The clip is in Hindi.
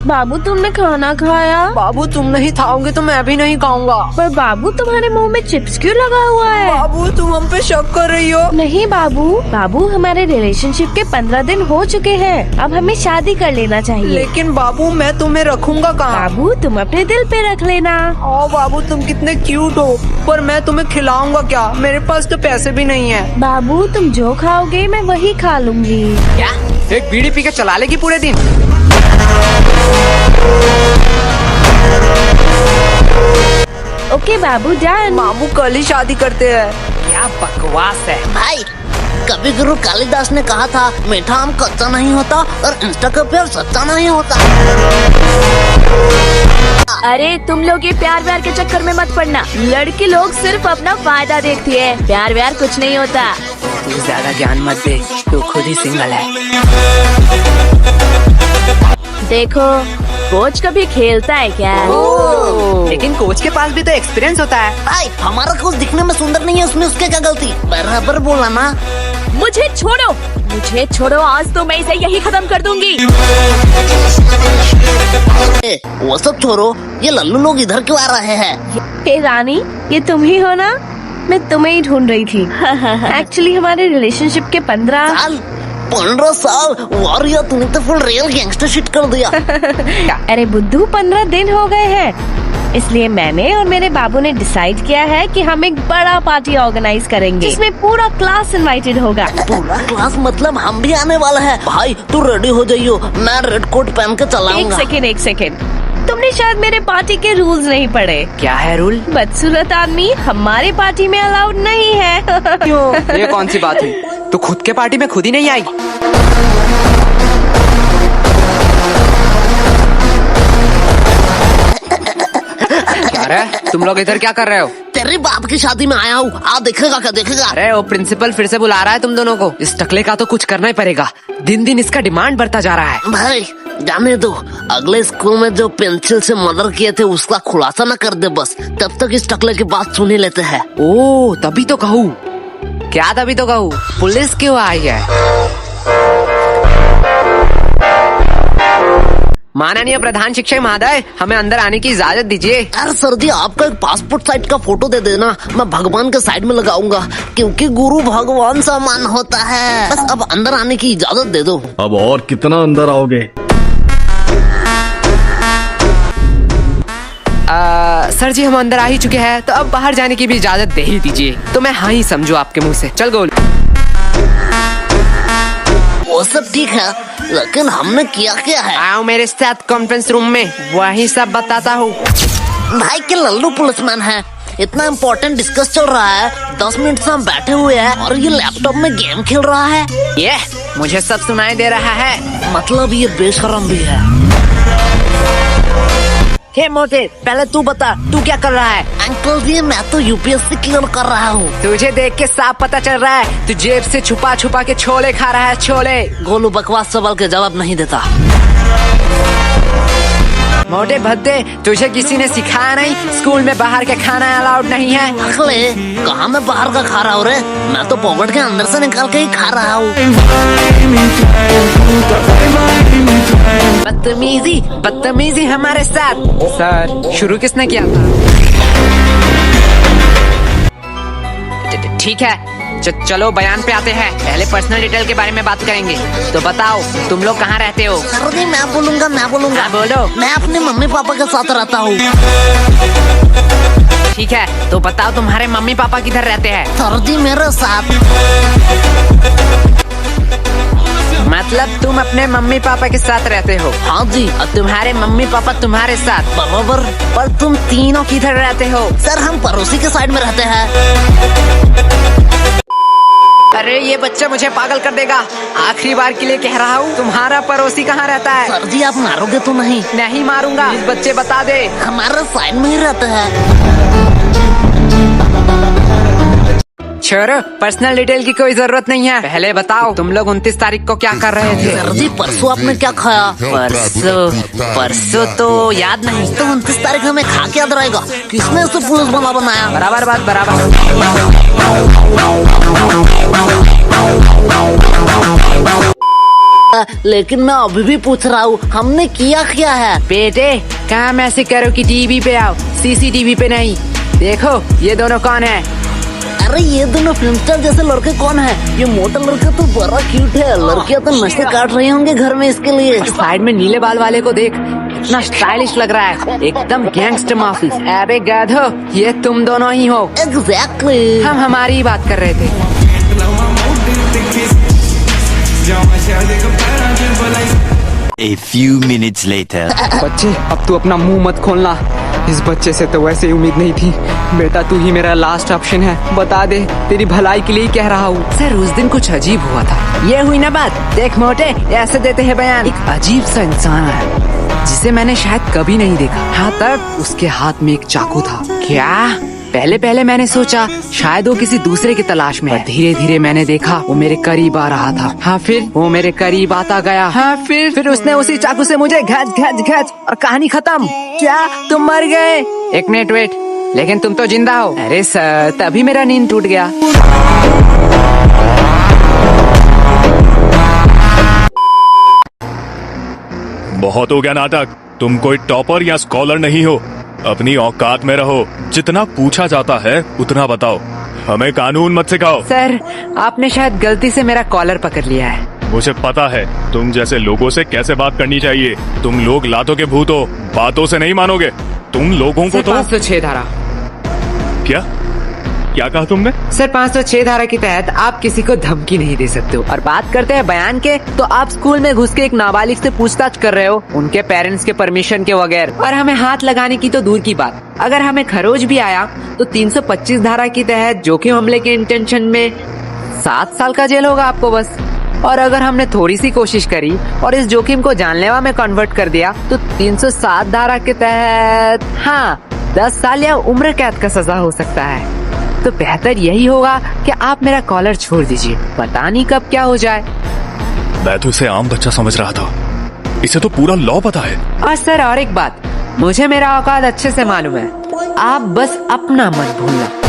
बाबू तुमने खाना खाया? बाबू तुम नहीं खाओगे तो मैं भी नहीं खाऊंगा। पर बाबू तुम्हारे मुंह में चिप्स क्यों लगा हुआ है? बाबू तुम हम पे शक कर रही हो? नहीं बाबू हमारे रिलेशनशिप के 15 दिन हो चुके हैं। अब हमें शादी कर लेना चाहिए। लेकिन बाबू मैं तुम्हें रखूंगा कहाँ? बाबू तुम अपने दिल पे रख लेना। ओ बाबू तुम कितने क्यूट हो, पर मैं तुम्हें खिलाऊंगा क्या? मेरे पास तो पैसे भी नहीं है। बाबू तुम जो खाओगे मैं वही खा लूंगी। क्या एक बीड़ी पी के चला लेगी पूरे दिन? ओके बाबू डन। बाबू कल ही शादी करते हैं। क्या बकवास है भाई, कवि गुरु कालिदास ने कहा था मीठा आम कच्चा नहीं होता और इंस्टा का प्यार सच्चा नहीं होता। अरे तुम लोग ये प्यार व्यार के चक्कर में मत पड़ना। लड़के लोग सिर्फ अपना फायदा देखती है, प्यार व्यार कुछ नहीं होता। तू ज्यादा ज्ञान मत दे, तू खुद ही सिंगल है। देखो कोच कभी खेलता है क्या? लेकिन कोच के पास भी तो एक्सपीरियंस होता है। भाई हमारा कोच दिखने में सुंदर नहीं है, उसमें उसके क्या गलती? बराबर बोला ना। मुझे छोड़ो, आज तो मैं इसे यही खत्म कर दूंगी। वो सब छोड़ो, ये लल्लू लोग इधर क्यों आ रहे हैं? हे रानी, ये तुम ही हो ना? मैं तुम्हें ही ढूंढ रही थी। एक्चुअली हमारे रिलेशनशिप के 15 साल वारिया, तूने तो फुल रियल गैंगस्टर शिट कर दिया। अरे बुद्धू 15 दिन हो गए हैं, इसलिए मैंने और मेरे बाबू ने डिसाइड किया है कि हम एक बड़ा पार्टी ऑर्गेनाइज करेंगे जिसमें पूरा क्लास इनवाइटेड होगा। पूरा क्लास मतलब हम भी आने वाला है। भाई तू रेडी हो जाइयो, मैं रेड कोट पहन के चलाऊंगा। एक सेकेंड, तुमने शायद मेरे पार्टी के रूल्स नहीं पढ़े। क्या है रूल? बदसूरत आदमी हमारे पार्टी में अलाउड नहीं है। क्यों? ये कौन सी बात हुई? तू खुद के पार्टी में खुद ही नहीं आई? अरे तुम लोग इधर क्या कर रहे हो? तेरे बाप की शादी में आया हूँ, आ देखेगा क्या देखेगा? अरे वो प्रिंसिपल फिर से बुला रहा है तुम दोनों को। इस टकले का तो कुछ करना ही पड़ेगा, दिन दिन इसका डिमांड बढ़ता जा रहा है। भाई जाने दो, अगले स्कूल में जो पेंसिल से मर्डर किए थे उसका खुलासा न कर दे बस, तब तक इस टकले की बात सुन ही लेते हैं। ओ तभी तो कहूँ। क्या तभी तो कहूँ? पुलिस क्यों आई है? माननीय प्रधान शिक्षक महोदय, हमें अंदर आने की इजाजत दीजिए। यार सर जी, आपका एक पासपोर्ट साइज का फोटो दे देना, मैं भगवान के साइड में लगाऊंगा, क्योंकि गुरु भगवान समान होता है। बस अब अंदर आने की इजाजत दे दो। अब और कितना अंदर आओगे? सर जी हम अंदर आ ही चुके हैं, तो अब बाहर जाने की भी इजाजत दे ही दीजिए। तो मैं हाँ ही समझू आपके मुंह से। चल गोल। वो सब ठीक है, लेकिन हमने किया क्या है? आओ मेरे साथ कॉन्फ्रेंस रूम में, वही सब बताता हूँ। भाई के लल्लू पुलिसमैन है, इतना इम्पोर्टेंट डिस्कस चल रहा है, 10 मिनट से हम बैठे हुए हैं और ये लैपटॉप में गेम खेल रहा है। ये मुझे सब सुनाई दे रहा है। मतलब ये बेशरम भी है। हे मोटे, पहले तू बता, तू क्या कर रहा है? अंकल जी मैं तो यूपीएससी क्लियर कर रहा हूँ। तुझे देख के साफ पता चल रहा है तू जेब से छुपा छुपा के छोले खा रहा है। छोले। गोलू बकवास सवाल के जवाब नहीं देता। मोटे भद्दे, तुझे किसी ने सिखाया नहीं स्कूल में बाहर के खाना अलाउड नहीं है? अगले कहाँ मैं बाहर का खा रहा हूँ रे, मैं तो पॉकेट के अंदर से निकाल के ही खा रहा हूँ। बदतमीजी हमारे साथ। सर शुरू किसने किया था? ठीक है, चलो बयान पे आते हैं। पहले पर्सनल डिटेल के बारे में बात करेंगे। तो बताओ तुम लोग कहाँ रहते हो? सर जी मैं बोलूँगा। हाँ, बोलो। मैं अपने मम्मी पापा के साथ रहता हूँ। ठीक है, तो बताओ तुम्हारे मम्मी पापा किधर रहते हैं? सर जी मेरे साथ। मतलब तुम अपने मम्मी पापा के साथ रहते हो? हाँ जी। और तुम्हारे मम्मी पापा तुम्हारे साथ? बराबर। पर तुम तीनों किधर रहते हो? सर हम पड़ोसी के साइड में रहते हैं। अरे ये बच्चा मुझे पागल कर देगा। आखिरी बार के लिए कह रहा हूँ, तुम्हारा पड़ोसी कहाँ रहता है? सर जी आप मारोगे तो नहीं? नहीं मारूंगा। इस बच्चे बता दे। हमारे साइड में ही रहते हैं। छोड़ो, पर्सनल डिटेल की कोई जरूरत नहीं है। पहले बताओ तुम लोग 29 तारीख को क्या कर रहे थे? सर जी परसों आपने क्या खाया? परसों तो याद नहीं। तो 29 तारीख हमें खा के याद रहेगा? किसने इसे पुलिस बना बनाया? बराबर बात बराबर। लेकिन मैं अभी भी पूछ रहा हूँ, हमने किया क्या है? बेटे काम ऐसे करो कि टीवी पे आओ, सीसीटीवी पे नहीं। देखो ये दोनों कौन है? अरे ये दोनों फिल्म स्टार जैसे लड़के कौन है? ये मोटा लड़का तो बड़ा क्यूट है, लड़कियां तो नशे काट रही होंगे घर में इसके लिए। साइड में नीले बाल वाले को देख, इतना स्टाइलिश लग रहा है, एकदम गैंगस्टर माफी। अबे गधो, ये तुम दोनों ही हो। एग्जैक्टली। हम हमारी ही बात कर रहे थे। A few minutes later. बच्चे अब तू अपना मुंह मत खोलना, इस बच्चे से तो वैसे ही उम्मीद नहीं थी। बेटा तू ही मेरा लास्ट ऑप्शन है, बता दे, तेरी भलाई के लिए ही कह रहा हूँ। सर उस दिन कुछ अजीब हुआ था। ये हुई ना बात, देख मोटे ऐसे देते हैं बयान। एक अजीब सा इंसान है जिसे मैंने शायद कभी नहीं देखा। हाँ तक उसके हाथ में एक चाकू था। क्या? पहले मैंने सोचा शायद वो किसी दूसरे की तलाश में है। धीरे धीरे मैंने देखा वो मेरे करीब आ रहा था। हाँ फिर वो मेरे करीब आता गया। हाँ फिर उसने उसी चाकू से मुझे घच और कहानी खत्म। क्या तुम मर गए? एक मिनट वेट, लेकिन तुम तो जिंदा हो। अरे सर तभी मेरा नींद टूट गया। बहुत हो गया नाटक, तुम कोई टॉपर या स्कॉलर नहीं हो, अपनी औकात में रहो। जितना पूछा जाता है उतना बताओ, हमें कानून मत सिखाओ। सर आपने शायद गलती से मेरा कॉलर पकड़ लिया है। मुझे पता है तुम जैसे लोगों से कैसे बात करनी चाहिए। तुम लोग लातों के भूत हो, बातों से नहीं मानोगे। तुम लोगों को सर तो 506 धारा। क्या कहा तुमने? सर 506 धारा के तहत आप किसी को धमकी नहीं दे सकते हो। और बात करते हैं बयान के, तो आप स्कूल में घुस के एक नाबालिग से पूछताछ कर रहे हो, उनके पेरेंट्स के परमिशन के बगैर। और हमें हाथ लगाने की तो दूर की बात, अगर हमें खरोच भी आया तो 325 धारा के तहत जोखिम हमले के इंटेंशन में 7 साल का जेल होगा आपको बस। और अगर हमने थोड़ी सी कोशिश करी और इस जोखिम को जानलेवा में कन्वर्ट कर दिया तो 307 धारा के तहत 10 साल या उम्र कैद का सजा हो सकता है। तो बेहतर यही होगा कि आप मेरा कॉलर छोड़ दीजिए, पता नहीं कब क्या हो जाए। मैं तो इसे आम बच्चा समझ रहा था, इसे तो पूरा लॉ पता है। और सर और एक बात, मुझे मेरा औकात अच्छे से मालूम है, आप बस अपना मन भूलना।